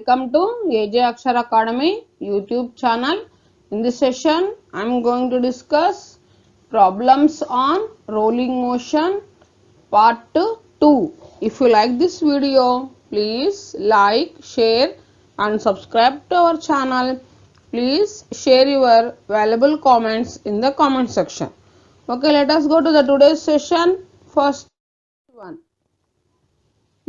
welcome to AJ Akshar Academy YouTube channel. In this session, I am going to discuss problems on rolling motion part 2. If you like this video, please like, share and subscribe to our channel. Please share your valuable comments in the comment section. Okay, let us go to the today's session. First one.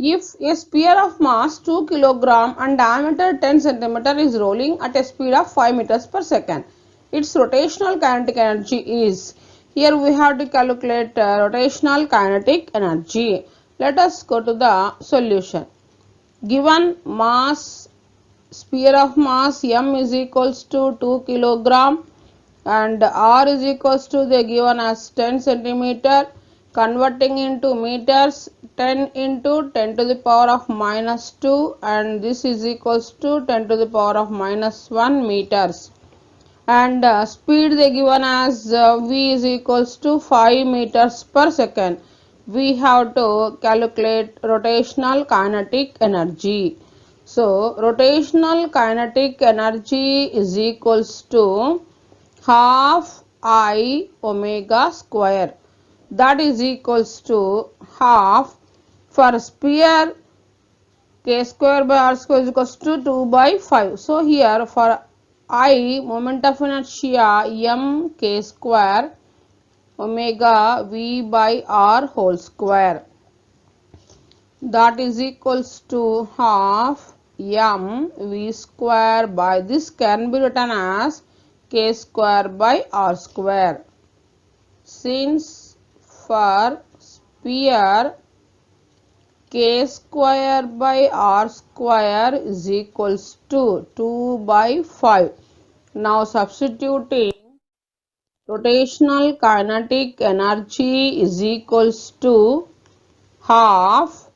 If a sphere of mass 2 kg and diameter 10 cm is rolling at a speed of 5 meters per second, its rotational kinetic energy is. Here we have to calculate rotational kinetic energy. Let us go to the solution. Given mass, sphere of mass m is equals to 2 kg and r is equals to they given as 10 centimeter, converting into meters, 10 into 10 to the power of minus 2 and this is equals to 10 to the power of minus 1 meters, and speed they given as v is equals to 5 meters per second. We have to calculate rotational kinetic energy. So rotational kinetic energy is equals to half I omega square, that is equals to half for sphere k square by r square is equals to 2 by 5. So here for I moment of inertia m k square omega v by r whole square, that is equals to half m v square by this can be written as k square by r square. Since for sphere k square by r square is equals to 2 by 5. Now substituting rotational kinetic energy is equals to half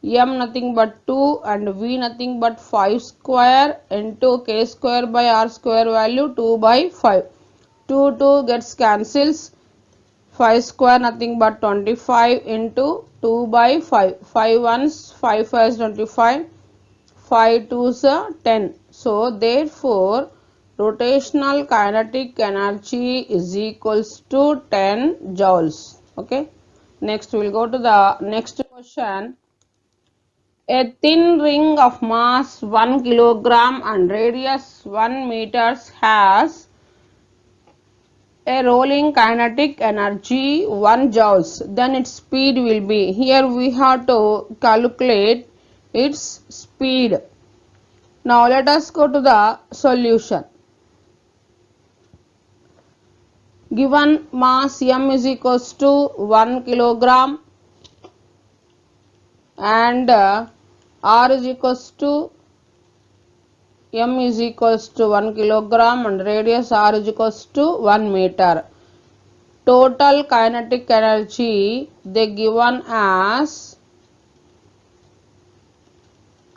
m nothing but 2 and v nothing but 5 square into k square by r square value 2 by 5. 2 gets cancels, 5 square nothing but 25 into 2 by 5. 5 ones, 5 5 25, 5 2s 10. So therefore rotational kinetic energy is equals to 10 joules. Okay. Next we will go to the next question. A thin ring of mass 1 kilogram and radius 1 meters has a rolling kinetic energy 1 joules, then its speed will be. Here we have to calculate its speed. Now let us go to the solution. Given mass m is equals to 1 kilogram and r is equals to m is equals to 1 kilogram and radius r is equals to 1 meter. Total kinetic energy they given as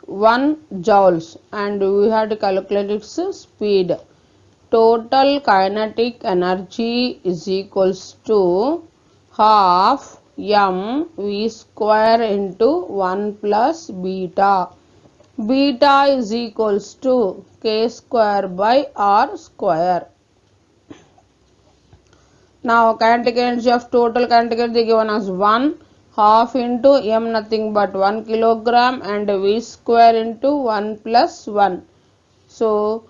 1 joules and we have to calculate its speed. Total kinetic energy is equals to half m v square into 1 plus beta. Beta is equals to k square by r square. Now kinetic energy of total kinetic energy given as 1 half into m nothing but 1 kilogram and v square into 1 plus 1. So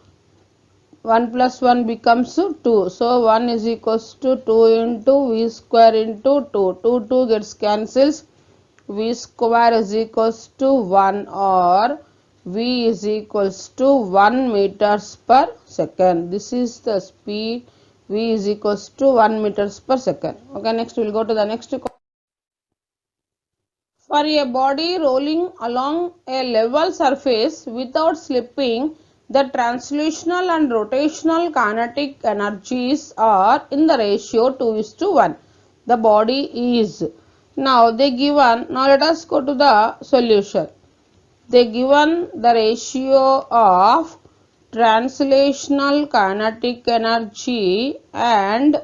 1 plus 1 becomes 2. So 1 is equals to 2 into v square into 2. 2 gets cancels. V square is equals to 1 or v is equals to 1 meters per second. This is the speed. V is equals to 1 meters per second. Okay, next we will go to the next question. For a body rolling along a level surface without slipping, the translational and rotational kinetic energies are in the ratio 2:1. The body is. Now they given, now let us go to the solution. They given the ratio of translational kinetic energy and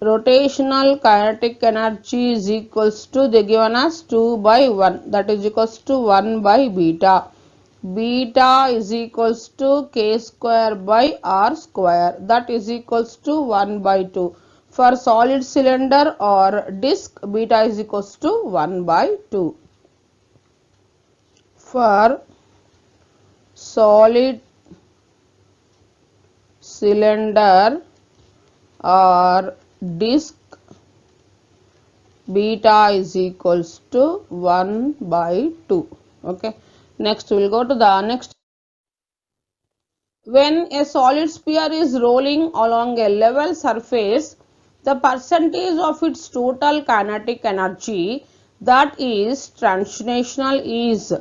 rotational kinetic energy is equals to they given as 2 by 1, that is equals to 1 by beta. beta is equals to k square by r square, that is equals to 1 by 2. For solid cylinder or disc, beta is equals to 1 by 2. For solid cylinder or disc, beta is equals to 1 by 2. Okay. Next we will go to the next. When a solid sphere is rolling along a level surface, the percentage of its total kinetic energy, that is translational, is.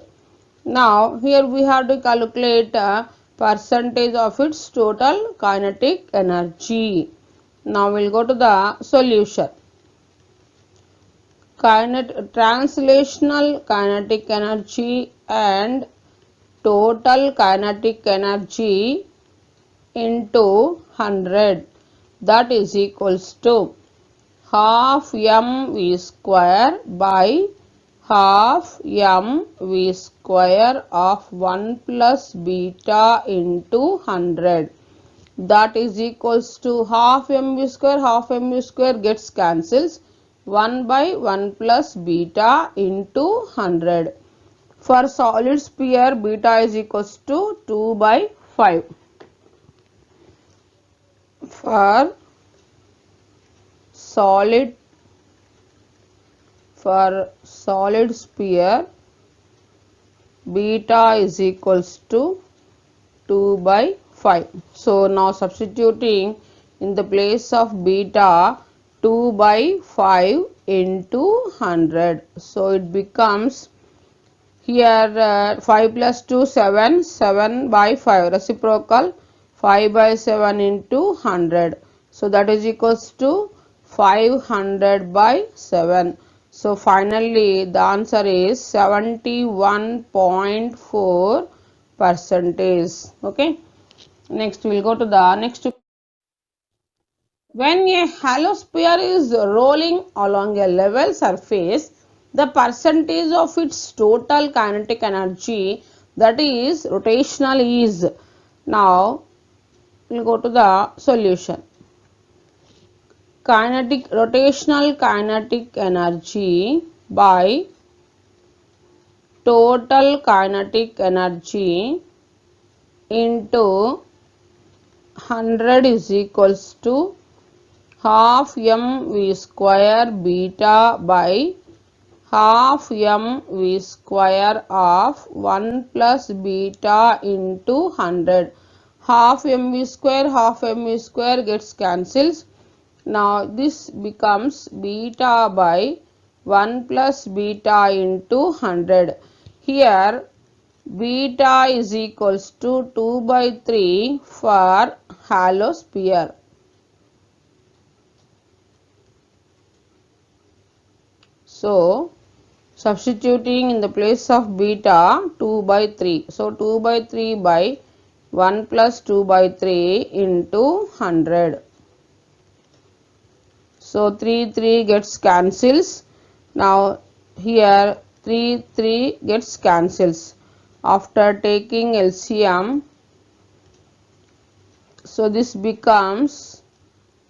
Now here we have to calculate percentage of its total kinetic energy. Now we will go to the solution. Translational kinetic energy and total kinetic energy into 100, that is equals to half mv square by half mv square of 1 plus beta into 100, that is equals to half mv square gets cancels, 1 by 1 plus beta into 100. For solid sphere, beta is equals to 2 by 5. For solid sphere, beta is equals to 2 by 5. So now substituting in the place of beta 2 by 5 into 100. So it becomes here 5 plus 2 7, 7 by 5 reciprocal, 5 by 7 into 100. So that is equals to 500 by 7. So finally the answer is 71.4 percentage. Okay. Next we will go to the next. When a hollow sphere is rolling along a level surface, the percentage of its total kinetic energy, that is rotational, is. Now we will go to the solution. Rotational kinetic energy by total kinetic energy into 100 is equals to half mv square beta by half mv square of 1 plus beta into 100. Half mv square gets cancels. Now this becomes beta by 1 plus beta into 100. Here beta is equals to 2 by 3 for hollow sphere. So substituting in the place of beta 2 by 3. So 2 by 3 by 1 plus 2 by 3 into 100. So 3 gets cancels. Now here 3 gets cancels. After taking LCM, so this becomes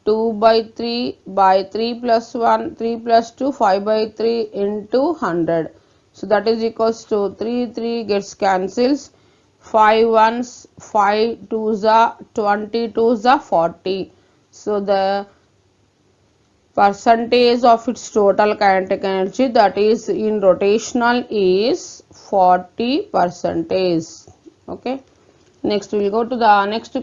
2 by 3 by 3 plus 1, 3 plus 2, 5 by 3 into 100. So that is equals to 3 gets cancels. 5 ones, 5 twos are 22s are 40. So the percentage of its total kinetic energy, that is in rotational, is 40 percentage. Okay. Next we will go to the next.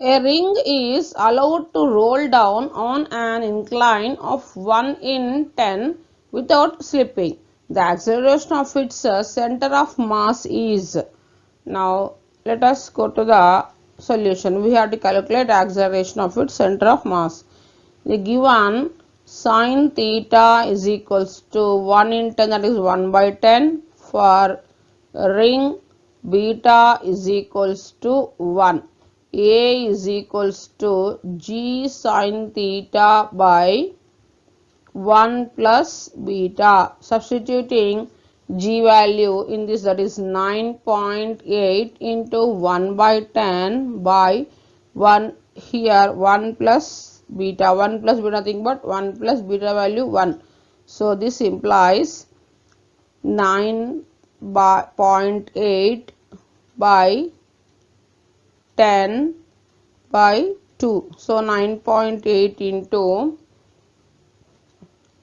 A ring is allowed to roll down on an incline of 1 in 10 without slipping. The acceleration of its center of mass is. Now let us go to the solution. We have to calculate acceleration of its center of mass. The given sin theta is equals to 1 in 10, that is 1 by 10. For ring, beta is equals to 1. A is equals to g sin theta by 1 plus beta. Substituting G value in this, that is 9.8 into 1 by 10 by 1, here 1 plus beta, 1 plus beta nothing but 1 plus beta value 1. So this implies 9.8 by 10 by 2. So 9.8 into,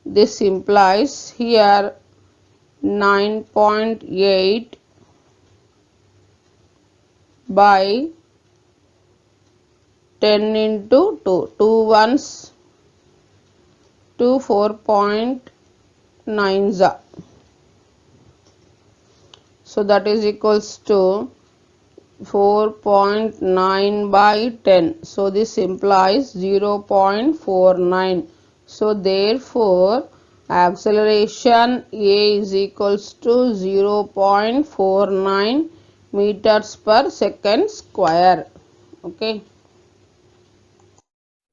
this implies here 9.8 by 10 into 2. 2 ones to 4.9. So that is equals to 4.9 by 10. So this implies 0.49. So therefore acceleration A is equals to 0.49 meters per second square. Okay.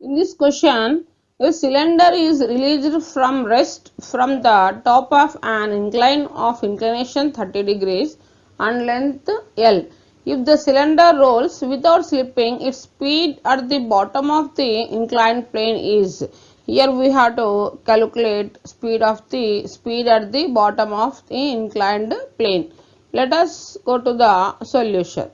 In this question, a cylinder is released from rest from the top of an incline of inclination 30 degrees and length L. If the cylinder rolls without slipping, its speed at the bottom of the inclined plane is. Here we have to calculate speed at the bottom of the inclined plane. Let us go to the solution.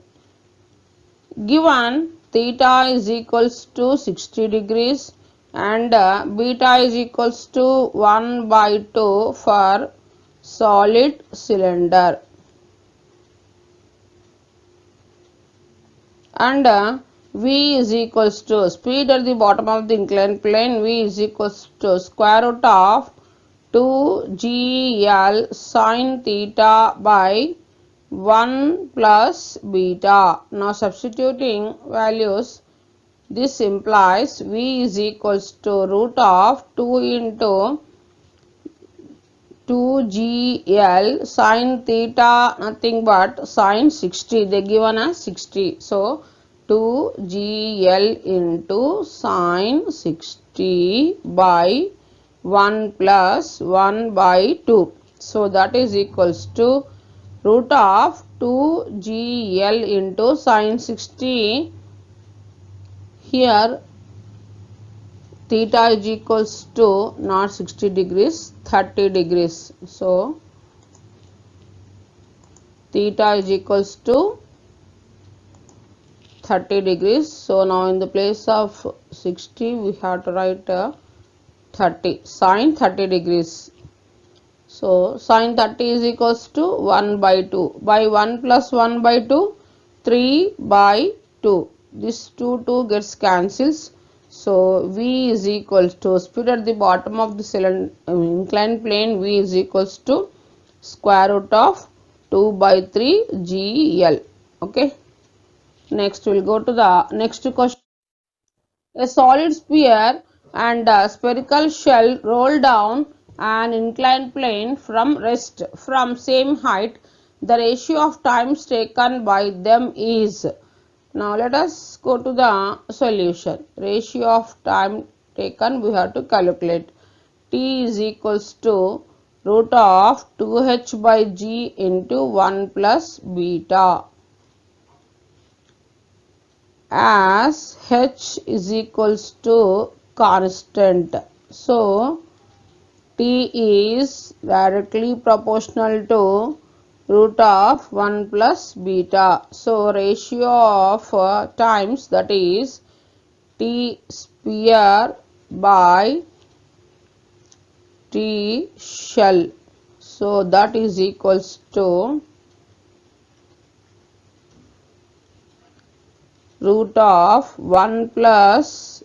Given theta is equals to 60 degrees and beta is equals to 1 by 2 for solid cylinder, and V is equals to speed at the bottom of the inclined plane, V is equals to square root of 2gl sin theta by 1 plus beta. Now substituting values, this implies V is equals to root of 2 into 2gl sin theta nothing but sin 60, they given as 60. So 2gl into sin 60 by 1 plus 1 by 2. So that is equals to root of 2gl into sin 60. Here theta is equals to not 60 degrees, 30 degrees. So theta is equals to 30 degrees. So now in the place of 60 we have to write 30, sin 30 degrees. So sin 30 is equals to 1 by 2 by 1 plus 1 by 2, 3 by 2. This 2 gets cancels. So V is equals to speed at the bottom of the cylinder inclined plane, V is equals to square root of 2 by 3 GL. Okay. Next we will go to the next question. A solid sphere and a spherical shell roll down an inclined plane from rest from same height. The ratio of times taken by them is. Now let us go to the solution. Ratio of time taken we have to calculate. T is equals to root of 2h by g into 1 plus beta, as h is equals to constant. So T is directly proportional to root of 1 plus beta. So ratio of times, that is T sphere by T shell. So that is equals to root of 1 plus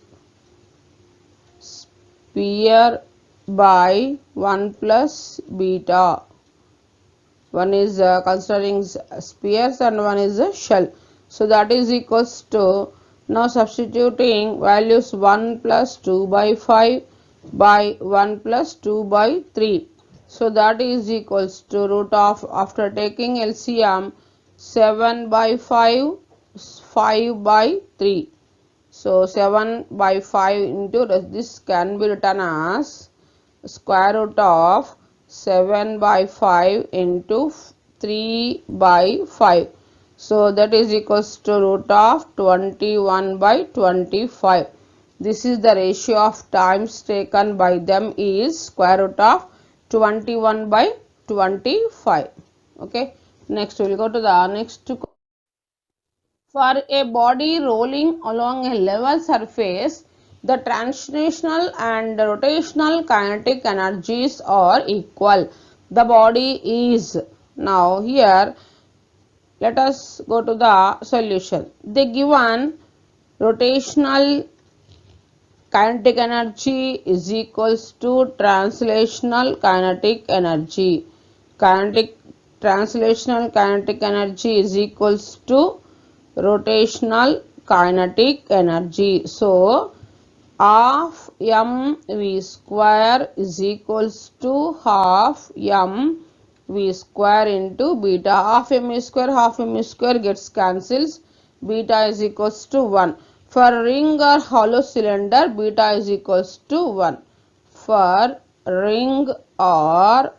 sphere by 1 plus beta. One is considering spheres and one is a shell. So that is equals to, now substituting values 1 plus 2 by 5 by 1 plus 2 by 3. So that is equals to root of, after taking LCM, 7 by 5, 5 by 3. So 7 by 5 into this can be written as square root of 7 by 5 into 3 by 5. So that is equals to root of 21 by 25. This is the ratio of times taken by them is square root of 21 by 25. Okay. Next we will go to the next. For a body rolling along a level surface, the translational and rotational kinetic energies are equal. The body is. Now here let us go to the solution. The given rotational kinetic energy is equals to translational kinetic energy. Translational kinetic energy is equals to rotational kinetic energy. So half mv square is equals to half mv square into beta. Half mv square gets cancels. Beta is equals to 1. For ring or hollow cylinder, beta is equals to 1. For ring or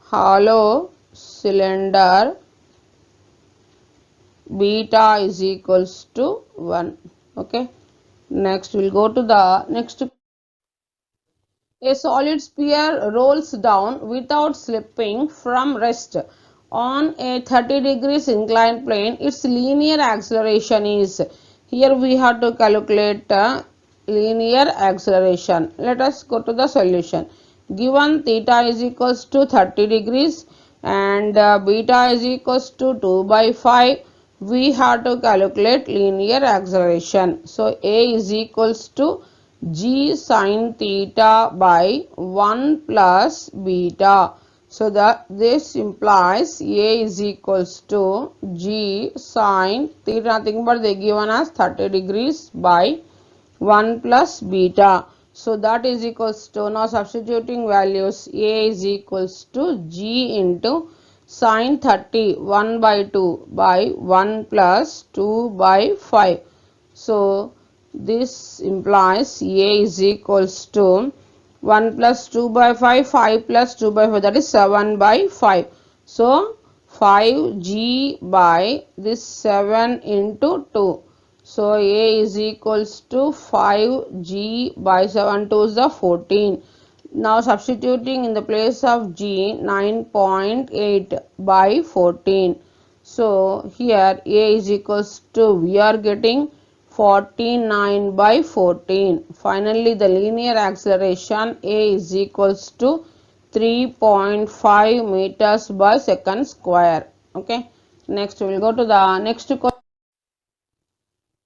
hollow cylinder, beta is equals to 1. Okay. Next we will go to the next. A solid sphere rolls down without slipping from rest on a 30 degrees inclined plane. Its linear acceleration is, here we have to calculate linear acceleration. Let us go to the solution. Given theta is equals to 30 degrees and beta is equals to 2 by 5, we have to calculate linear acceleration. So A is equals to g sin theta by 1 plus beta. So that this implies A is equals to g sin theta, nothing but they given us 30 degrees by 1 plus beta. So that is equals to, now substituting values, A is equals to g into sin 30 1 by 2 by 1 plus 2 by 5. So this implies A is equals to 1 plus 2 by 5, 5 plus 2 by 5, that is 7 by 5. So 5g by this 7 into 2. So A is equals to 5g by 7, 2 is the 14. Now substituting in the place of g, 9.8 by 14. So here A is equals to, we are getting 49 by 14. Finally, the linear acceleration A is equals to 3.5 meters by second square. Okay. Next, we will go to the next question.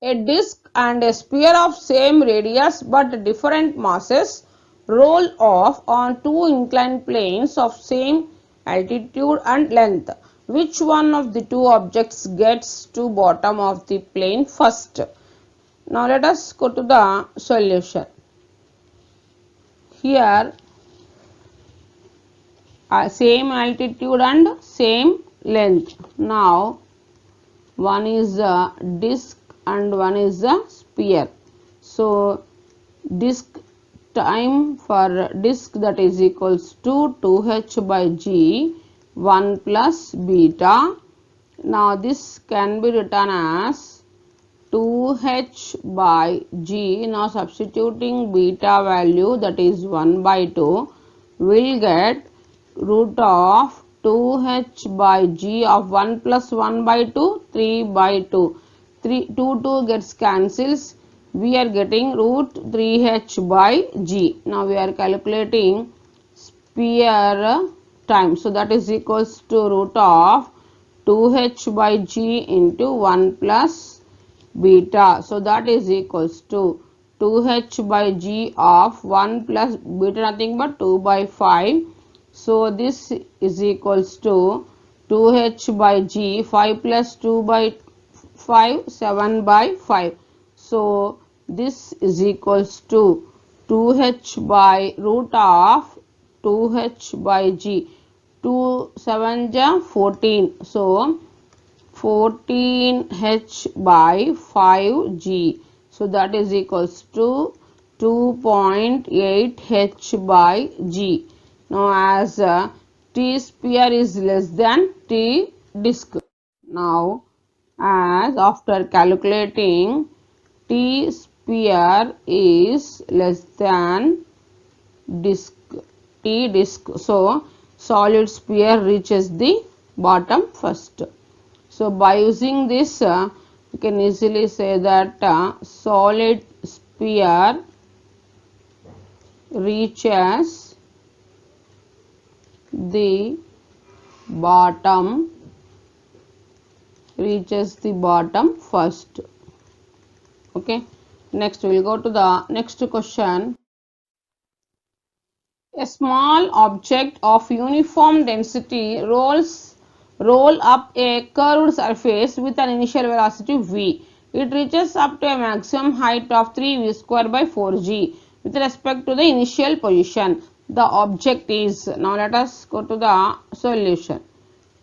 A disc and a sphere of same radius but different masses roll off on two inclined planes of same altitude and length. Which one of the two objects gets to bottom of the plane first? Now let us go to the solution. Here same altitude and same length. Now one is a disc and one is a sphere. So disc time for disc, that is equals to 2h by g 1 plus beta. Now this can be written as 2h by g. Now substituting beta value, that is 1 by 2, will get root of 2h by g of 1 plus 1 by 2, 3 by 2. 2 gets cancels. We are getting root 3h by g. Now we are calculating sphere time. So that is equals to root of 2h by g into 1 plus beta. So that is equals to 2h by g of 1 plus beta, nothing but 2 by 5. So this is equals to 2h by g, 5 plus 2 by 5, 7 by 5. So this is equals to 2h by root of 2h by g. 2 7 ja 14. So 14h by 5g. So that is equals to 2.8 h by g. Now as t sphere is less than t disk. Now as after calculating t sphere is less than disk t disk, so solid sphere reaches the bottom first. So by using this you can easily say that solid sphere reaches the bottom first. Okay, next we will go to the next question. A small object of uniform density roll up a curved surface with an initial velocity v. It reaches up to a maximum height of 3v square by 4g with respect to the initial position. The object is. Now let us go to the solution.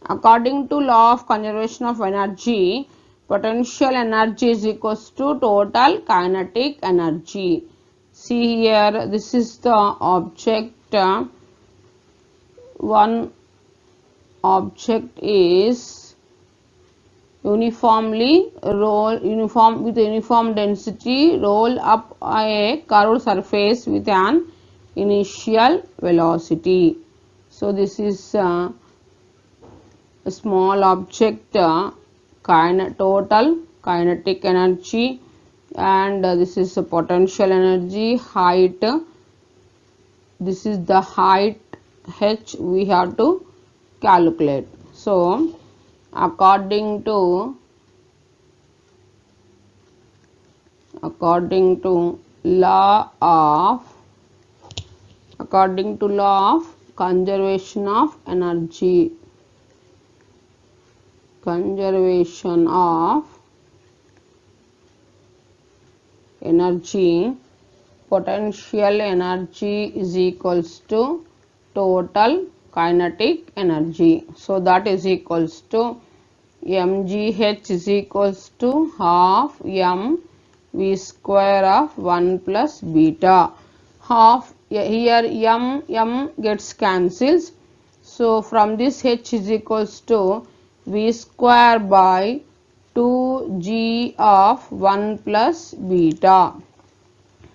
According to law of conservation of energy, potential energy is equals to total kinetic energy. See here, this is the object. One object is uniform with uniform density roll up a curved surface with an initial velocity. So this is a small object total kinetic energy, and this is a potential energy height. This is the height h we have to calculate. So according to law of conservation of energy, potential energy is equals to total kinetic energy. So that is equals to mgh is equals to half m v square of 1 plus beta. Half here m gets cancels. So from this h is equals to v square by 2g of 1 plus beta.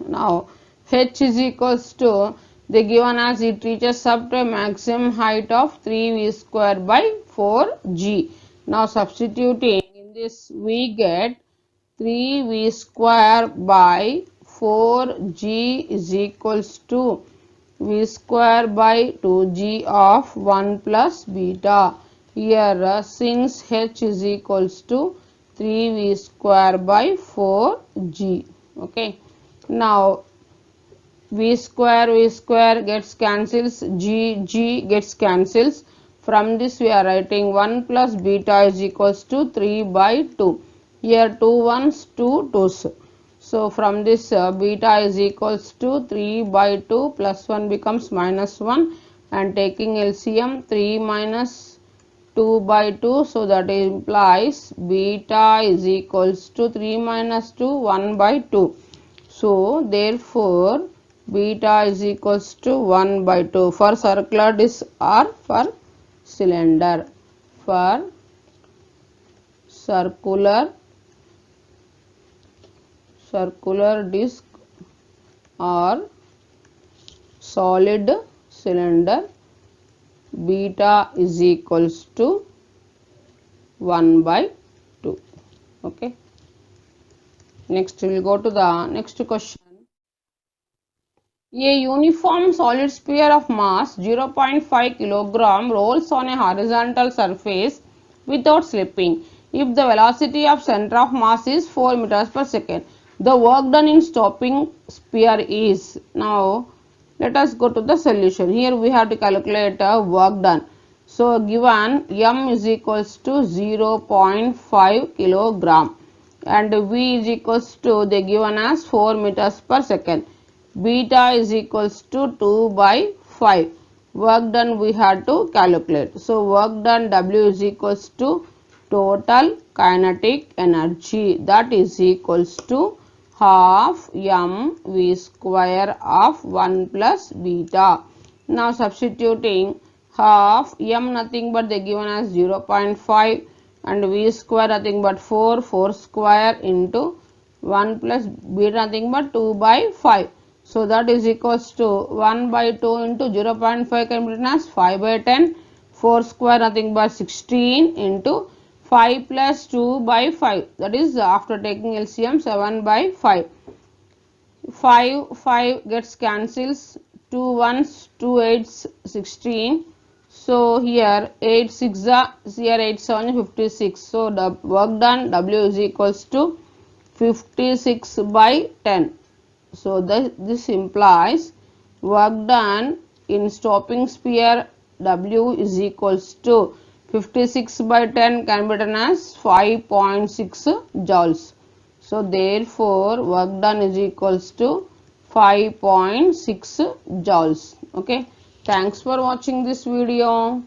Now h is equals to, they given as it reaches up to a maximum height of 3v square by 4g. Now substituting in this we get 3v square by 4g is equals to v square by 2g of 1 plus beta. Here since h is equals to 3v square by 4g. Okay. Now v square gets cancels, g gets cancels. From this we are writing 1 plus beta is equals to 3 by 2. Here 2 ones, 2 twos. So from this beta is equals to 3 by 2 plus 1 becomes minus 1, and taking LCM 3 minus 2 by 2, so that implies beta is equals to 3 minus 2 1 by 2. So therefore beta is equals to 1 by 2 for circular disc or for cylinder. For circular disc or solid cylinder, beta is equals to 1 by 2. Okay. Next we will go to the next question. A uniform solid sphere of mass 0.5 kilogram rolls on a horizontal surface without slipping. If the velocity of center of mass is 4 meters per second, the work done in stopping sphere is. Now let us go to the solution. Here we have to calculate work done. So given m is equals to 0.5 kilogram and v is equals to, they given as 4 meters per second. Beta is equals to 2 by 5. Work done we have to calculate. So work done W is equals to total kinetic energy, that is equals to half mv square of 1 plus beta. Now substituting half m nothing but they given as 0.5 and v square nothing but 4 square into 1 plus beta nothing but 2 by 5. So that is equals to 1 by 2 into 0.5 can be written as 5 by 10. 4 square nothing but 16 into 5 plus 2 by 5, that is after taking LCM 7 by 5. 5 gets cancels, 2 ones, 2 eights, 16. So here 8 6 are, here 8 7 56. So the work done W is equals to 56 by 10. So this implies work done in stopping sphere W is equals to 56 by 10 can be written as 5.6 joules. So therefore work done is equals to 5.6 joules. Okay. Thanks for watching this video.